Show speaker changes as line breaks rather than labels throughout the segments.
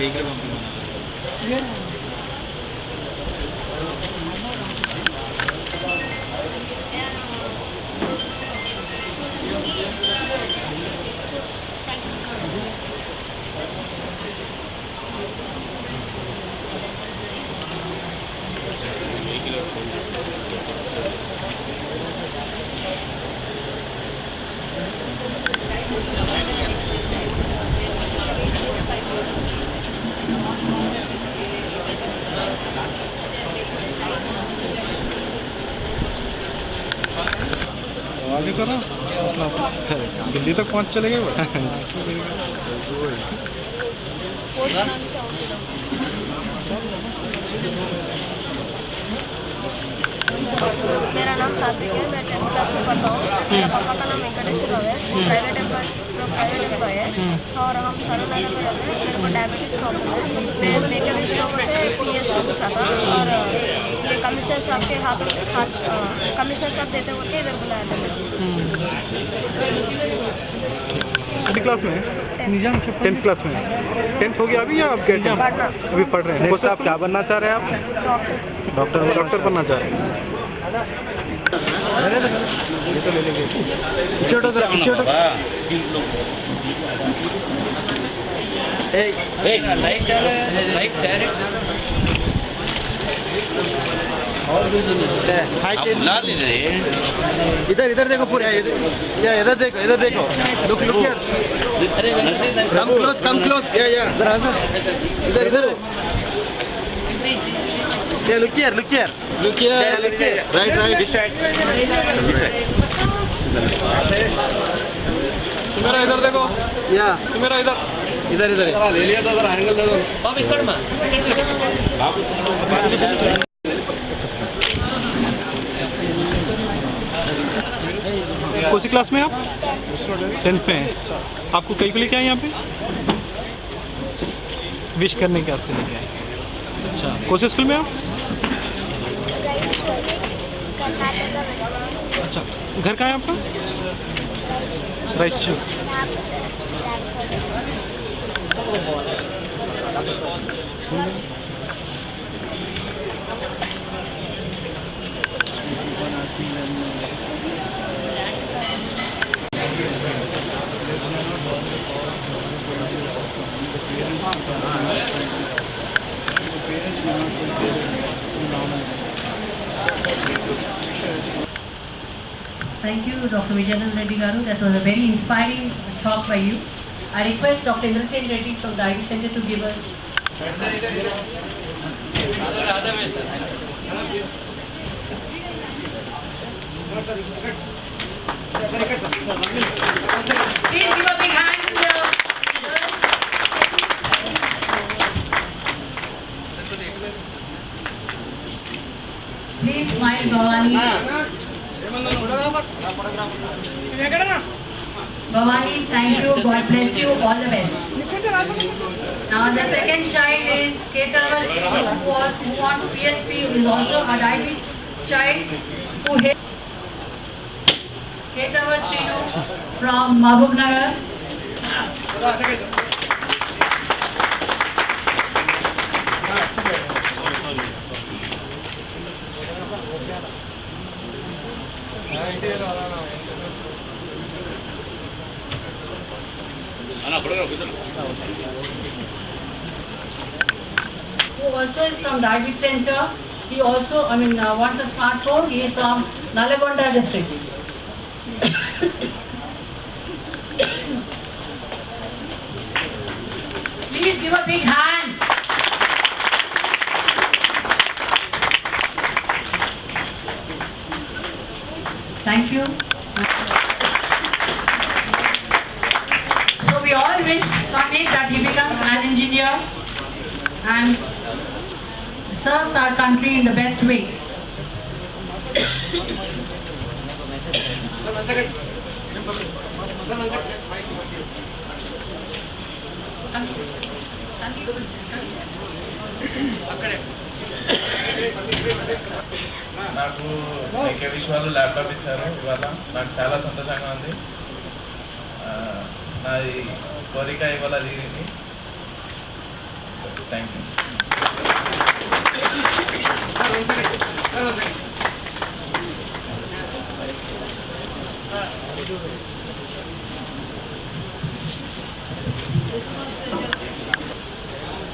Vehicle పంపించమన్నారు. आगे करो दिल्ली तक पहुंच चले गए।
मेरा नाम सात्विक है, मैं 10th क्लास में पढ़ता हूँ। मेरा पापा का नाम वेंकटेश्वर है, प्राइवेट एम्प्लॉय है और हम सरोनगर में रहते हैं। मेरे को डायबिटीज प्रॉब्लम है। मैं मेकअप स्टोर से PS को पूछा था और ये कमिश्नर साहब के हाथ कमिश्नर साहब देते होते इधर बुलाया था मेरे।
क्लास में 10th क्लास में 10th हो गया अभी या आप क्या अभी पढ़ रहे हैं? नेक्स्ट आप क्या बनना चाह रहे हैं? आप डॉक्टर बनना चाह रहे हैं? ये तो ले लेंगे। इधर इधर देखो पूरे इधर देखो लुक हियर कम क्लोज या इधर इधर look here right this side मेरा इधर देखो या मेरा इधर ले लिया था एंगल दे दो बाबू इकड़ में बाबू कौन सी क्लास में आप? 10th में हैं। आपको कई को लेके आए यहाँ पे? विश करने के आपसे लेके आए। अच्छा, कौन से स्कूल में आप? अच्छा, घर कहाँ है आपका? Raichur.
Thank you, Dr. Vijayanand Reddy Garu. That was a very inspiring talk by you. I request Dr. Indrasen Reddy from the Ivy Center to give us. Please give a big hand. Please smile, Bhavani. Bhavani, thank you. God bless you. All the best. Now the second child is Ketarwal Shinu, who wants PSP, who is also a diabetic child who hates Ketarwal Shinu from Mahbubnagar. Who also is from Diabetes Center. He also, wants a smartphone. He is from Nalagonda district. Please give a big hand. Thank you. So we all wish Swanik that he becomes an engineer and serves our country in the best way.
నాకు IK విశ్వాలు laptop ఇచ్చారు ఇవాళ. నాకు చాలా సంతోషంగా ఉంది. నాది కోరిక ఇవాళ తీరింది. Thank you.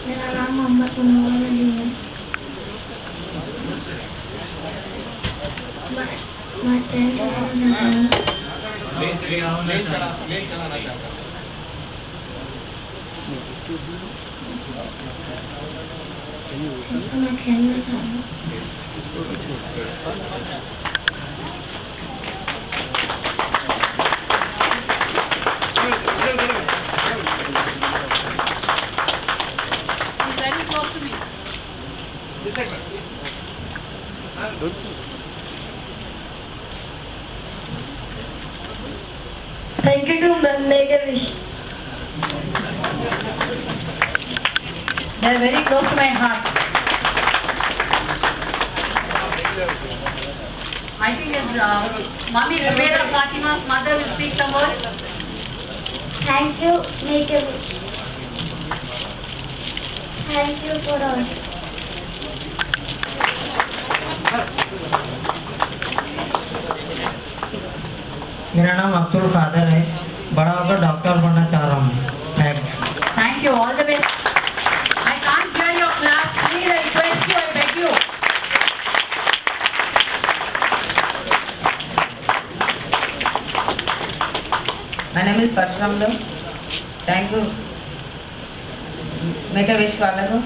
मेरा नाम मोहम्मद मुनव्वर अली है। मैं 10th मैं खेलना चाहूँ। Thank you to Make a Wish.
They are very close to my heart. I think it's Mami Rivera Fatima's mother will speak some words.
Thank you, Make a Wish. Thank you for all.
मेरा नाम अब्दुल कादर है, बड़ा होकर doctor बनना चाह रहा हूँ।
Thank you, all the best. I can't hear your class. Please, I request you, I beg you.
My name is Parshramda. Thank you. Make a wish వాళ్ళకు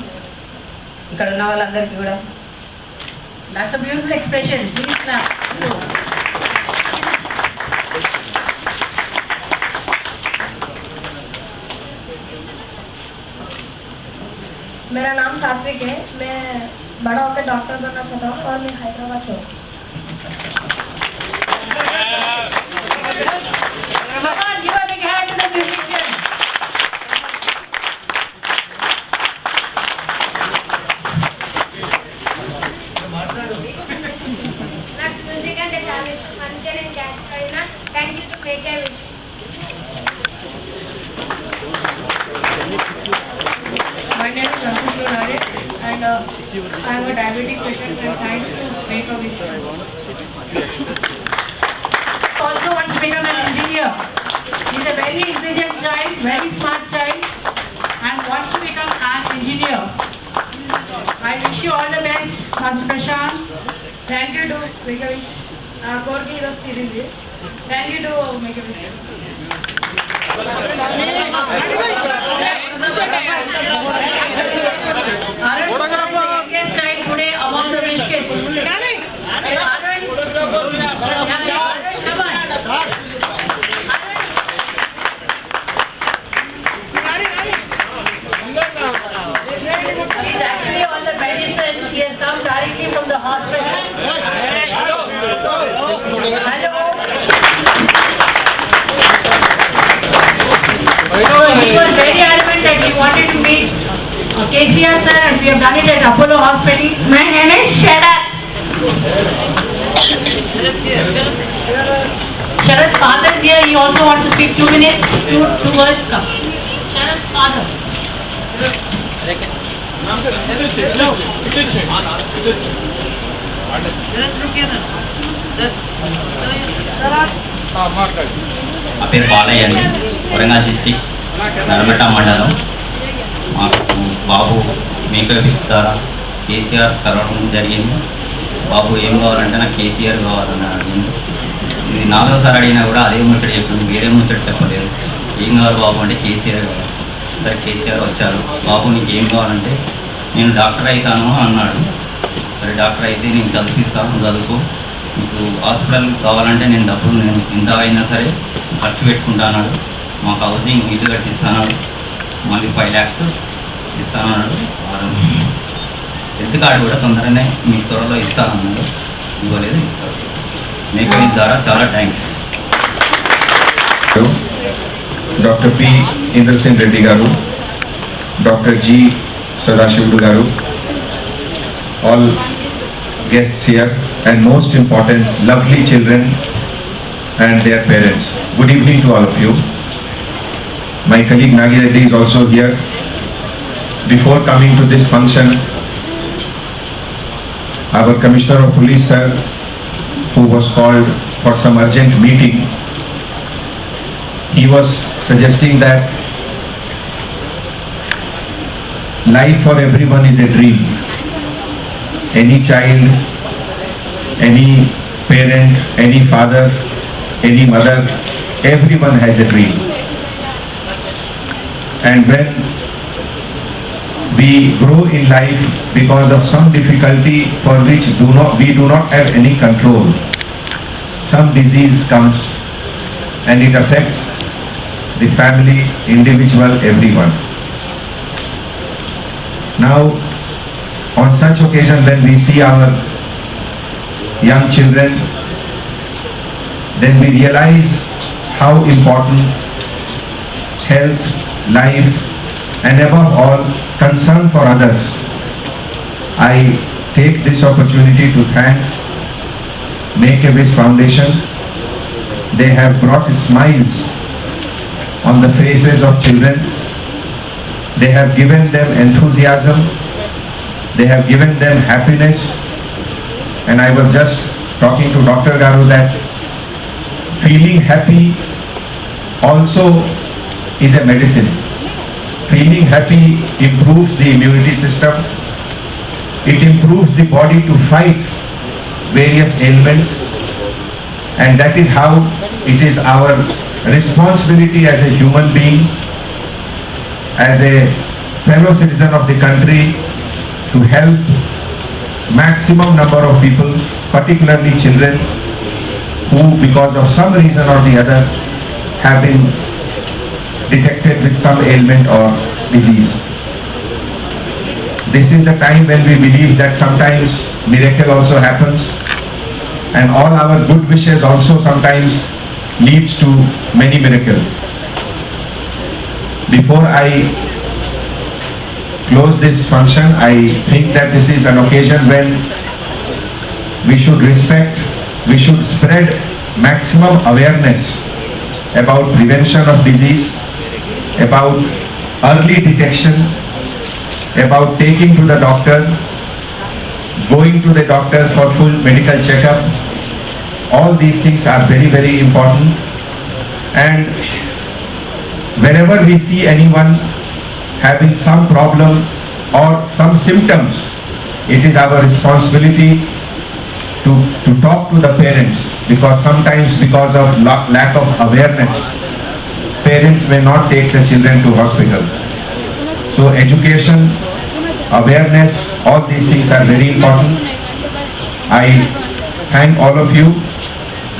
ఇక్కడ ఉన్న వాళ్ళందరికీ కూడా.
That's a beautiful expression. Please clap.
मेरा नाम सात्विक है। मैं बड़ा होकर डॉक्टर बनना चाहता हूँ और मैं हैदराबाद से हूँ।
Come on, give a big hand to the musician.
Next music and establishment Manjan and Karina. Thank you to Make a Wish.
My name is Ankush Lodare and I am a diabetic patient and trying to make a wish. Also wants to become an engineer. He is a very intelligent child, very smart child and wants to become an engineer. I wish you all the best, Master Prashant. Thank you to Make a Wish. Corgi of series. Thank you to Make a Wish. Today among the wish kids. He's actually on the medicine. He has come directly from the hospital. Hello. He was very adamant that he wanted to meet KCR sir and we have done it at Apollo Hospital. My name is Sharad. Sharad's father is here. He also wants to speak 2 minutes. Two words come. Sharad's father.
నా పేరు బాలయ్య అండి, Warangal district Narmeta మండలం. మాకు బాబు makeup ద్వారా కేసీఆర్ కలవడం జరిగింది. బాబు ఏం కావాలంటే నాకు కేసీఆర్ కావాలని అడిగింది. ఇది 4వ సారి అడిగినా కూడా అదే ముచ్చట చెప్పింది, వేరే ముచ్చట చెప్పలేదు. ఏం కావాలి బాబు అంటే కేసీఆర్ కావాలి. సరే కేసీఆర్ వచ్చారు. బాబు నీకు ఏం కావాలంటే నేను డాక్టర్ అవుతాను అన్నాడు. సరే డాక్టర్ అయితే నేను చదివిస్తాను, చదువుకో. మీకు హాస్పిటల్ కావాలంటే నేను డబ్బులు నేను ఇంత అయినా సరే ఖర్చు పెట్టుకుంటాను. మాకు హౌసింగ్ ఇల్లు కట్టిస్తాను, మళ్ళీ 5 lakhs ఇస్తానన్నాడు. హెల్త్ కార్డు కూడా తొందరనే మీ త్వరలో ఇస్తానన్నాడు. ఇవ్వలేదు, ఇస్తారు. మీకు ఈ ద్వారా చాలా thanks.
Doctor P Indrasen Reddy గారు, డాక్టర్ జి సదాశివుడు గారు, all guests here, and most important, lovely children and their parents. Good evening to all of you. My colleague Nagi Reddy is also here. before coming to this function, our Commissioner of Police, sir, who was called for some urgent meeting, he was suggesting that life for everyone is a dream. Any child, any parent, any father, any mother, everyone has a dream. And when we grow in life because of some difficulty for which we do not have any control, some disease comes and it affects the family, individual, everyone. Now, on such occasion when we see our young children, then we realize how important health, life, and above all, concern for others. I take this opportunity to thank Make-A-Wish Foundation. They have brought smiles on the faces of children. They have given them enthusiasm. They have given them happiness. And I was just talking to Dr. Garu that feeling happy also is a medicine. Feeling happy improves the immunity system. It improves the body to fight various ailments. And that is how it is our responsibility as a human being, as a fellow citizen of the country, to help maximum number of people, particularly children, who because of some reason or the other have been detected with some ailment or disease. This is the time when we believe that sometimes miracle also happens, and all our good wishes also sometimes leads to many miracles. Before I close this function, I think that this is an occasion when we should respect, we should spread maximum awareness about prevention of disease, about early detection, about taking to the doctor, going to the doctor for full medical checkup. All these things are very, very important. And whenever we see anyone having some problem or some symptoms, it is our responsibility to talk to the parents, because sometimes because of lack of awareness, parents may not take the children to hospital. So education, awareness, all these things are very important. I thank all of you,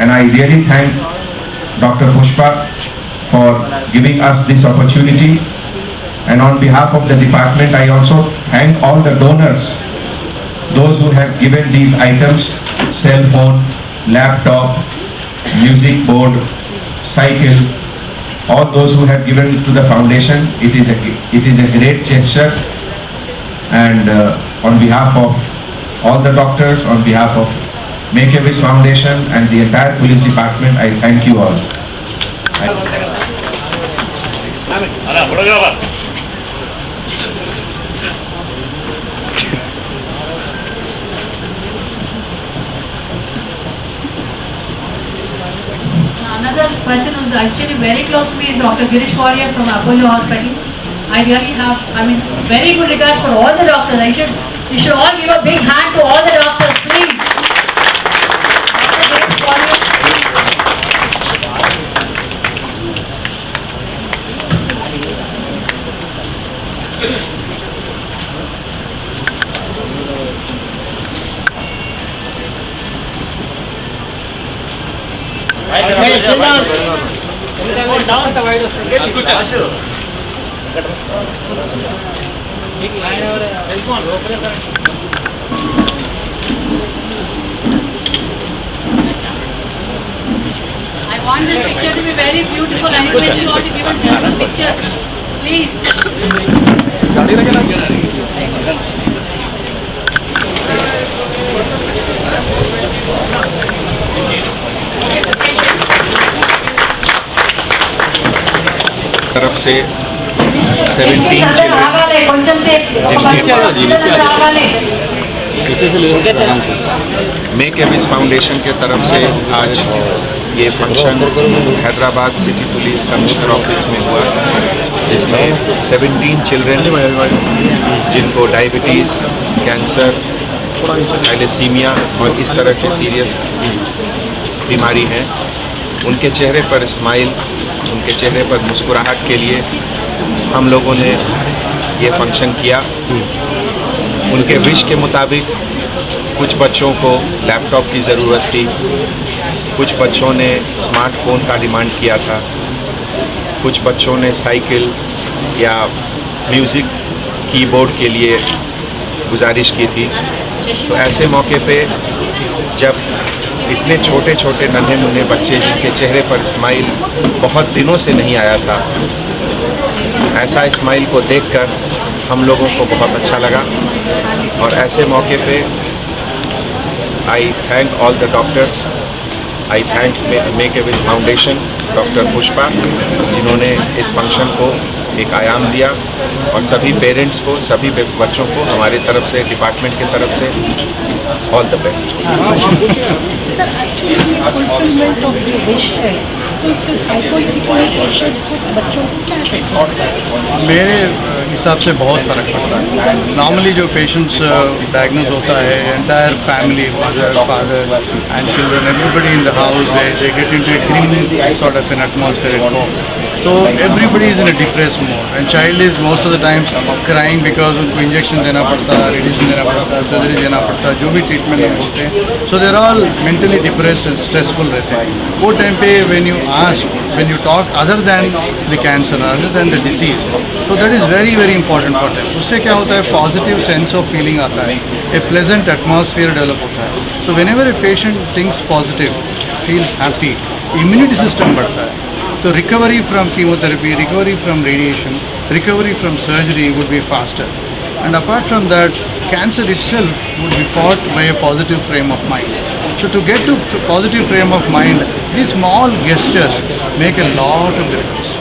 and I really thank Dr. Pushpa for giving us this opportunity. And on behalf of the department, I also thank all the donors, those who have given these items, cell phone, laptop, music board, cycle, all those who have given to the foundation. It is a great gesture, and on behalf of all the doctors, on behalf of Make-A-Wish Foundation and the entire police department, I thank you all.
Another person who is actually very close to me is Dr. Girish Warrior from Apollo Hospital. I really have, very good regard for all the doctors. You should all give a big hand to all the doctors, please. Dr. Girish Warrior. I want this picture to be very beautiful. Anybody want to give a beautiful picture? Please.
तरफ से 17 make a wish foundation के तरफ से आज ये function Hyderabad city police commissioner office में हुआ, जिसमें 17 चिल्ड्रेन जिनको डायबिटीज़, कैंसर, थैलेसीमिया और इस तरह की सीरियस बीमारी है, उनके चेहरे पर स्माइल, उनके चेहरे पर मुस्कुराहट के लिए हम लोगों ने ये फंक्शन किया। उनके विश के मुताबिक कुछ बच्चों को लैपटॉप की ज़रूरत थी, कुछ बच्चों ने स्मार्टफोन का डिमांड किया था, कुछ बच्चों ने साइकिल या म्यूज़िक कीबोर्ड के लिए गुजारिश की थी। तो ऐसे मौके पे जब इतने छोटे छोटे नन्हे मुन्ने बच्चे जिनके चेहरे पर स्माइल बहुत दिनों से नहीं आया था, ऐसा स्माइल को देखकर हम लोगों को बहुत अच्छा लगा। और ऐसे मौके पे आई thank all the doctors, I thank make a wish foundation, doctor Pushpa, जिन्होंने इस फंक्शन को एक आयाम दिया, और सभी पेरेंट्स को, सभी बच्चों को हमारे तरफ से, डिपार्टमेंट की तरफ से ऑल द बेस्ट।
मेरे हिसाब से बहुत फ़र्क पड़ता है। नॉर्मली जो पेशेंट्स डायग्नोज होता है, entire family, mother, father and children, everybody in the house, they get into A green sort of N atmosphere at home. So everybody is in a depressed mode, and child is most of the times crying because उनको injection देना पड़ता है, radiation देना पड़ता है, surgery देना पड़ता है, जो भी ट्रीटमेंट हम बोलते हैं। So they are all mentally depressed and stressful रहते हैं। वो टाइम पे when you ask, when you talk other than the cancer, other than the disease, so that is very very important for them। उससे क्या होता है, positive sense of feeling आता है, a pleasant atmosphere develop होता है। So whenever a patient thinks positive, feels happy, immunity system बढ़ता है। So recovery from chemotherapy, recovery from radiation, recovery from surgery would be faster. And apart from that, cancer itself would be fought by a positive frame of mind. So to get to positive frame of mind, these small gestures make a lot of difference.